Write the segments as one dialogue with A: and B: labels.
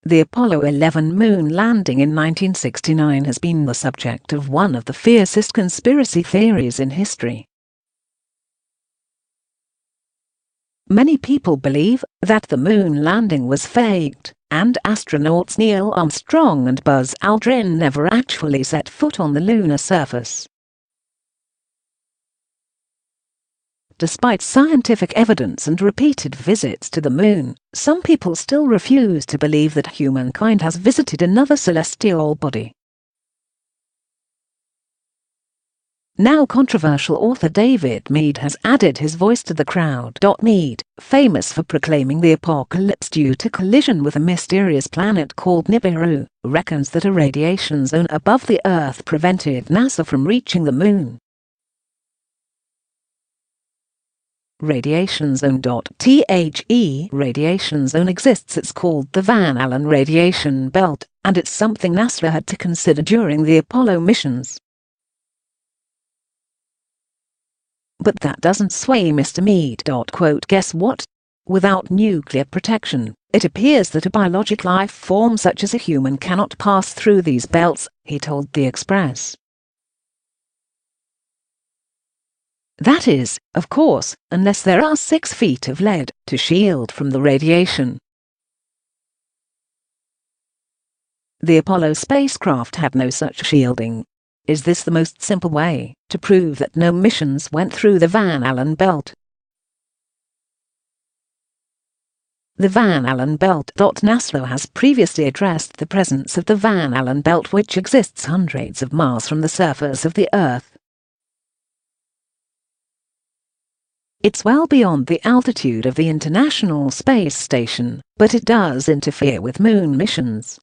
A: The Apollo 11 moon landing in 1969 has been the subject of one of the fiercest conspiracy theories in history. Many people believe that the moon landing was faked, and astronauts Neil Armstrong and Buzz Aldrin never actually set foot on the lunar surface. Despite scientific evidence and repeated visits to the moon, some people still refuse to believe that humankind has visited another celestial body. Now controversial author David Meade has added his voice to the crowd. Meade, famous for proclaiming the apocalypse due to collision with a mysterious planet called Nibiru, reckons that a radiation zone above the Earth prevented NASA from reaching the moon. Radiation zone. The radiation zone exists. It's called the Van Allen radiation belt, and it's something NASA had to consider during the Apollo missions. But that doesn't sway Mr. Meade. Guess what? Without nuclear protection, it appears that a biologic life form such as a human cannot pass through these belts, he told The Express. That is, of course, unless there are 6 feet of lead to shield from the radiation. The Apollo spacecraft had no such shielding. Is this the most simple way to prove that no missions went through the Van Allen belt? The Van Allen belt. NASA has previously addressed the presence of the Van Allen belt, which exists hundreds of miles from the surface of the Earth. It's well beyond the altitude of the International Space Station, but it does interfere with moon missions.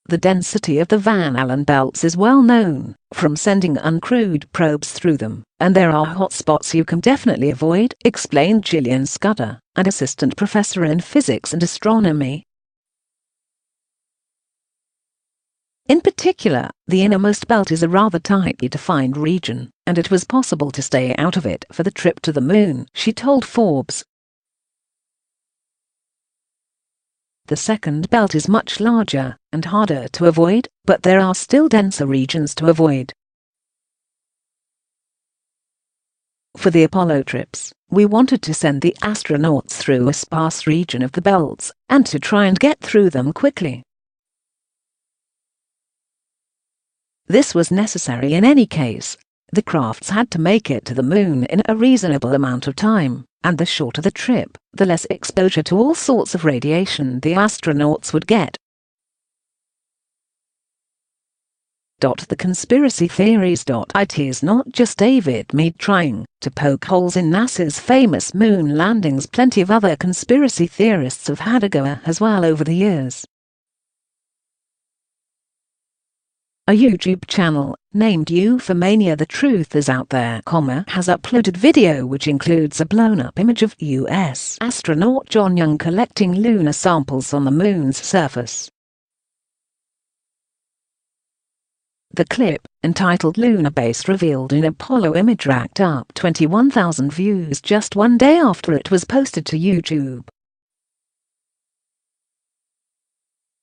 A: The density of the Van Allen belts is well known, from sending uncrewed probes through them, and there are hotspots you can definitely avoid, explained Gillian Scudder, an assistant professor in physics and astronomy. In particular, the innermost belt is a rather tightly defined region, and it was possible to stay out of it for the trip to the moon, she told Forbes. The second belt is much larger and harder to avoid, but there are still denser regions to avoid. For the Apollo trips, we wanted to send the astronauts through a sparse region of the belts, and to try and get through them quickly. This was necessary in any case. The crafts had to make it to the moon in a reasonable amount of time, and the shorter the trip, the less exposure to all sorts of radiation the astronauts would get. The conspiracy theories. It is not just David Meade trying to poke holes in NASA's famous moon landings. Plenty of other conspiracy theorists have had a go as well over the years. A YouTube channel, named Ufomania The Truth Is Out There, has uploaded video which includes a blown-up image of U.S. astronaut John Young collecting lunar samples on the moon's surface. The clip, entitled Lunar Base Revealed in Apollo Image, racked up 21,000 views just one day after it was posted to YouTube.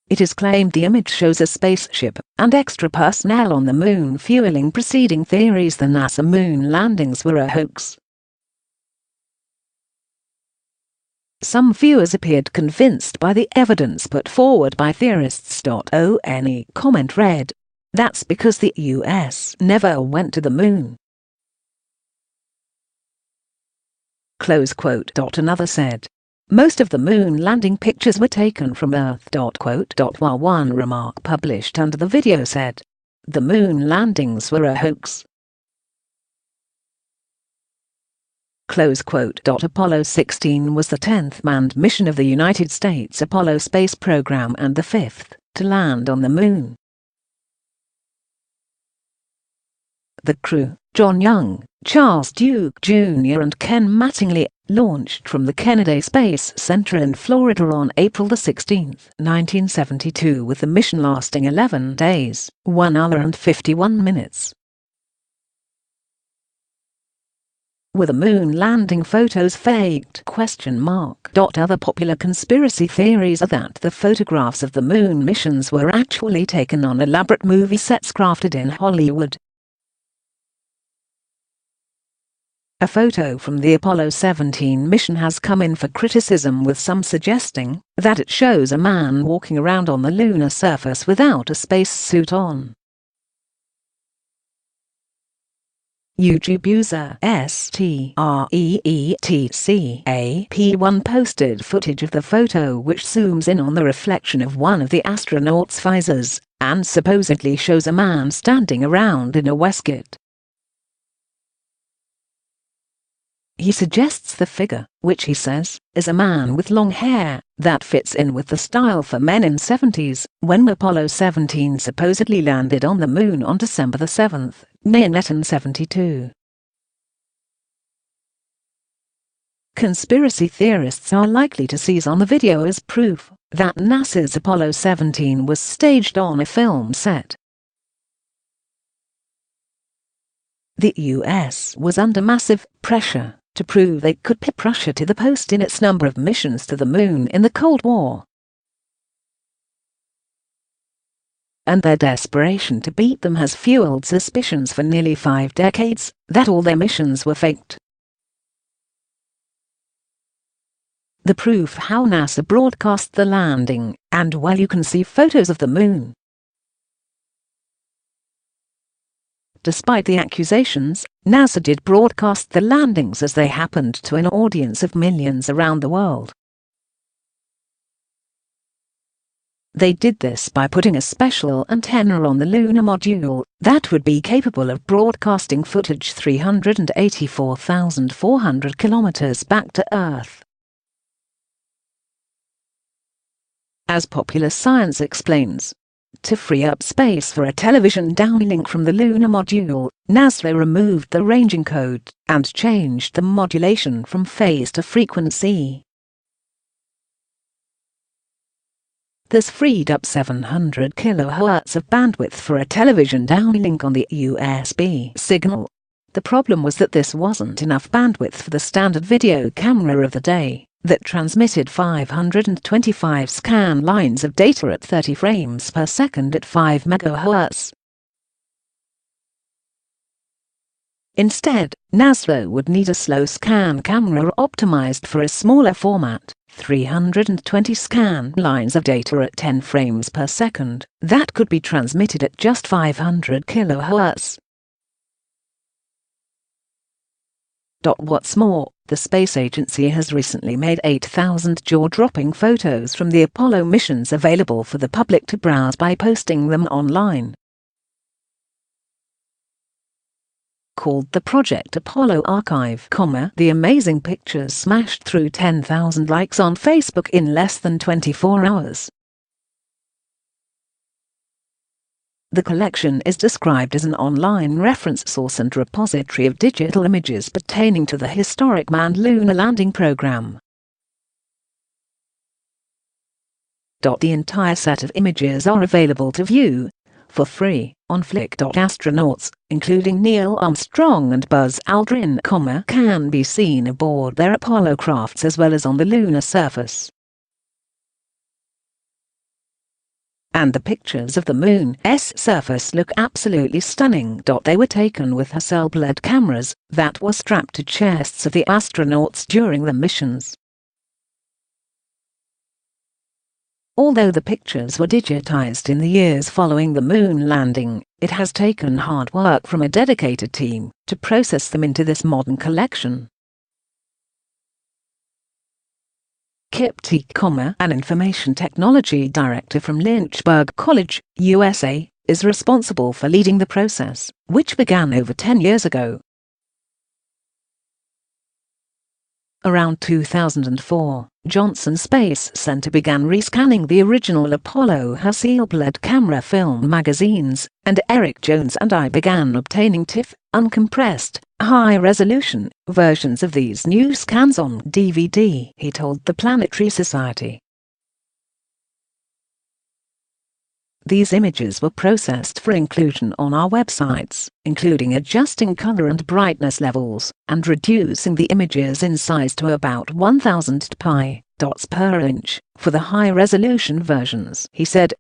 A: It is claimed the image shows a spaceship and extra personnel on the moon, fueling preceding theories the NASA moon landings were a hoax. Some viewers appeared convinced by the evidence put forward by theorists. One comment read, "That's because the US never went to the moon." Close quote. Another said, "Most of the moon landing pictures were taken from Earth." While one remark published under the video said, "The moon landings were a hoax." Close quote. Apollo 16 was the 10th manned mission of the United States Apollo space program and the 5th to land on the moon. The crew, John Young, Charles Duke Jr. and Ken Mattingly, launched from the Kennedy Space Center in Florida on April 16, 1972, with the mission lasting 11 days, 1 hour and 51 minutes. Were the moon landing photos faked? Other popular conspiracy theories are that the photographs of the moon missions were actually taken on elaborate movie sets crafted in Hollywood. A photo from the Apollo 17 mission has come in for criticism, with some suggesting that it shows a man walking around on the lunar surface without a spacesuit on. YouTube user STREETCAP1 posted footage of the photo which zooms in on the reflection of one of the astronauts' visors and supposedly shows a man standing around in a waistcoat. He suggests the figure, which he says is a man with long hair, that fits in with the style for men in 70s, when Apollo 17 supposedly landed on the moon on December 7, 1972. Conspiracy theorists are likely to seize on the video as proof that NASA's Apollo 17 was staged on a film set. The US was under massive pressure to prove they could put Russia to the post in its number of missions to the moon in the Cold War. And their desperation to beat them has fueled suspicions for nearly 5 decades that all their missions were faked. The proof: how NASA broadcast the landing, and while you can see photos of the moon. Despite the accusations, NASA did broadcast the landings as they happened to an audience of millions around the world. They did this by putting a special antenna on the lunar module that would be capable of broadcasting footage 384,400 kilometers back to Earth. As Popular Science explains, to free up space for a television downlink from the lunar module, NASA removed the ranging code and changed the modulation from phase to frequency. This freed up 700 kHz of bandwidth for a television downlink on the USB signal. The problem was that this wasn't enough bandwidth for the standard video camera of the day, that transmitted 525 scan lines of data at 30 frames per second at 5 MHz. Instead, NASA would need a slow scan camera optimized for a smaller format, 320 scan lines of data at 10 frames per second, that could be transmitted at just 500 kHz. What's more, the space agency has recently made 8,000 jaw-dropping photos from the Apollo missions available for the public to browse by posting them online. Called the Project Apollo Archive, the amazing pictures smashed through 10,000 likes on Facebook in less than 24 hours. The collection is described as an online reference source and repository of digital images pertaining to the historic manned lunar landing program. The entire set of images are available to view for free on Flick. Astronauts, including Neil Armstrong and Buzz Aldrin, can be seen aboard their Apollo crafts as well as on the lunar surface. And the pictures of the moon's surface look absolutely stunning. They were taken with Hasselblad cameras that were strapped to chests of the astronauts during the missions. Although the pictures were digitized in the years following the moon landing, it has taken hard work from a dedicated team to process them into this modern collection. Kip T, an information technology director from Lynchburg College, USA, is responsible for leading the process, which began over 10 years ago. Around 2004, Johnson Space Center began rescanning the original Apollo Hasselblad camera film magazines, and Eric Jones and I began obtaining TIFF, uncompressed, high-resolution versions of these new scans on DVD, he told the Planetary Society. These images were processed for inclusion on our websites, including adjusting color and brightness levels, and reducing the images in size to about 1000 pi dots per inch for the high-resolution versions, he said.